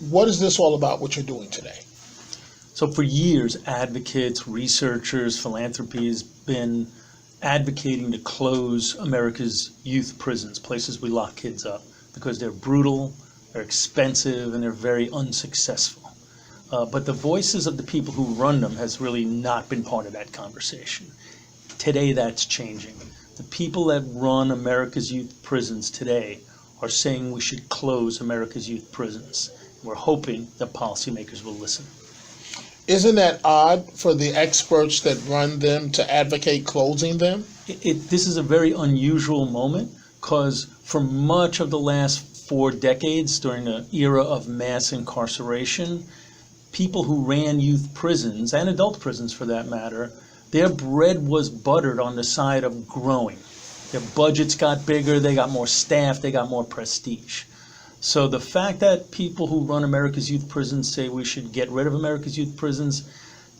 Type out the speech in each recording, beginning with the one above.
what is this all about, what you're doing today? So for years, advocates, researchers, philanthropy has been advocating to close America's youth prisons, places we lock kids up, because they're brutal, they're expensive, and they're very unsuccessful. But the voices of the people who run them has really not been part of that conversation. Today, that's changing. The people that run America's youth prisons today are saying we should close America's youth prisons. We're hoping that policymakers will listen. Isn't that odd for the experts that run them to advocate closing them? This is a very unusual moment, because for much of the last 4 decades, during the era of mass incarceration, people who ran youth prisons, and adult prisons for that matter, their bread was buttered on the side of growing. Their budgets got bigger, they got more staff, they got more prestige. So the fact that people who run America's youth prisons say we should get rid of America's youth prisons,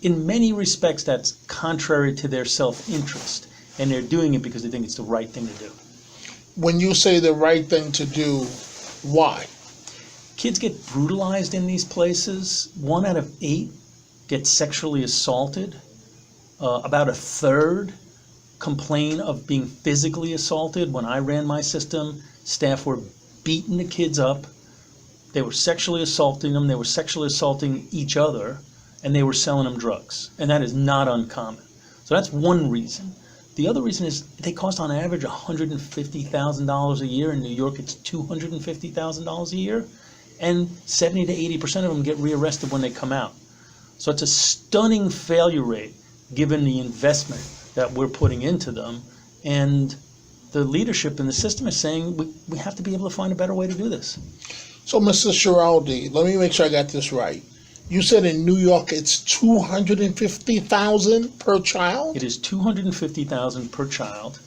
in many respects that's contrary to their self-interest. And they're doing it because they think it's the right thing to do. When you say the right thing to do, why? Kids get brutalized in these places. 1 out of 8 get sexually assaulted. About a third complain of being physically assaulted. When I ran my system, staff were beating the kids up. They were sexually assaulting them. They were sexually assaulting each other, and they were selling them drugs. And that is not uncommon. So that's one reason. The other reason is they cost on average $150,000 a year. In New York, it's $250,000 a year. And 70 to 80% of them get rearrested when they come out. So it's a stunning failure rate given the investment that we're putting into them. And the leadership in the system is saying we have to be able to find a better way to do this. So, Mr. Schiraldi, let me make sure I got this right. You said in New York it's $250,000 per child? It is $250,000 per child.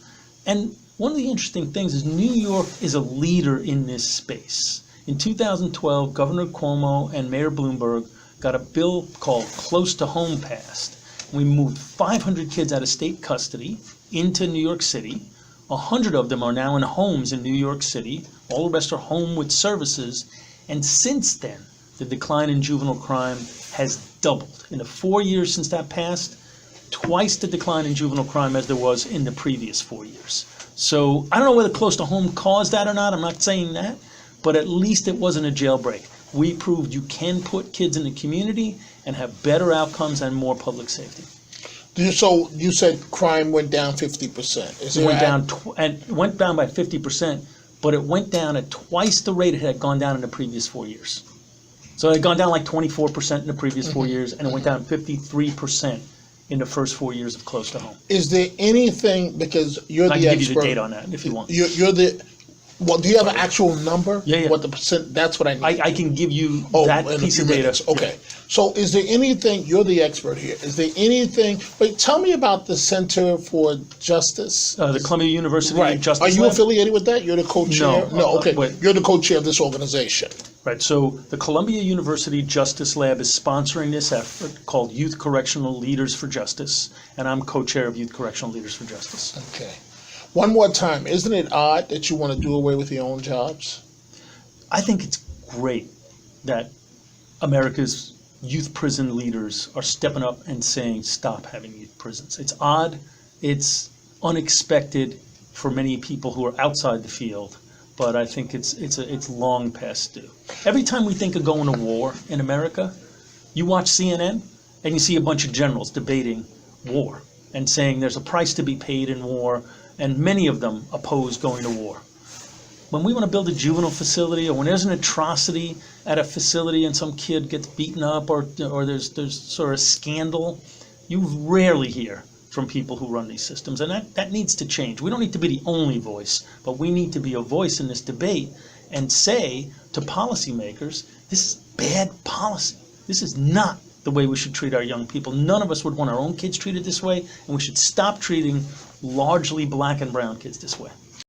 And one of the interesting things is New York is a leader in this space. In 2012, Governor Cuomo and Mayor Bloomberg got a bill called Close to Home passed. We moved 500 kids out of state custody into New York City. 100 of them are now in homes in New York City. All the rest are home with services. And since then, the decline in juvenile crime has doubled. In the 4 years since that passed, twice the decline in juvenile crime as there was in the previous 4 years. So I don't know whether Close to Home caused that or not. I'm not saying that. But at least it wasn't a jailbreak. We proved you can put kids in the community and have better outcomes and more public safety. So you said crime went down 50%. It went down by 50%, but it went down at twice the rate it had gone down in the previous 4 years. So it had gone down like 24% in the previous 4 years, and it went down 53% in the first 4 years of Close to Home. Is there anything, because you're the expert. I can give you the data on that if you want. Well, do you have an actual number? Yeah. What the percent? That's what I need. I can give you that piece of data. Okay. So is there anything, you're the expert here, is there anything, wait, tell me about the Center for Justice. The Columbia University Justice Are you Lab? affiliated with that? You're the co-chair? No. Okay. Wait. You're the co-chair of this organization. Right, so the Columbia University Justice Lab is sponsoring this effort called Youth Correctional Leaders for Justice, and I'm co-chair of Youth Correctional Leaders for Justice. Okay. One more time, isn't it odd that you want to do away with your own jobs? I think it's great that America's youth prison leaders are stepping up and saying stop having youth prisons. It's odd, it's unexpected for many people who are outside the field, but I think it's long past due. Every time we think of going to war in America, you watch CNN and you see a bunch of generals debating war and saying there's a price to be paid in war, and many of them oppose going to war. When we want to build a juvenile facility, or when there's an atrocity at a facility and some kid gets beaten up, or there's sort of scandal, you rarely hear from people who run these systems, and that needs to change. We don't need to be the only voice, but we need to be a voice in this debate and say to policymakers, this is bad policy. This is not the way we should treat our young people. None of us would want our own kids treated this way, and we should stop treating largely black and brown kids this way.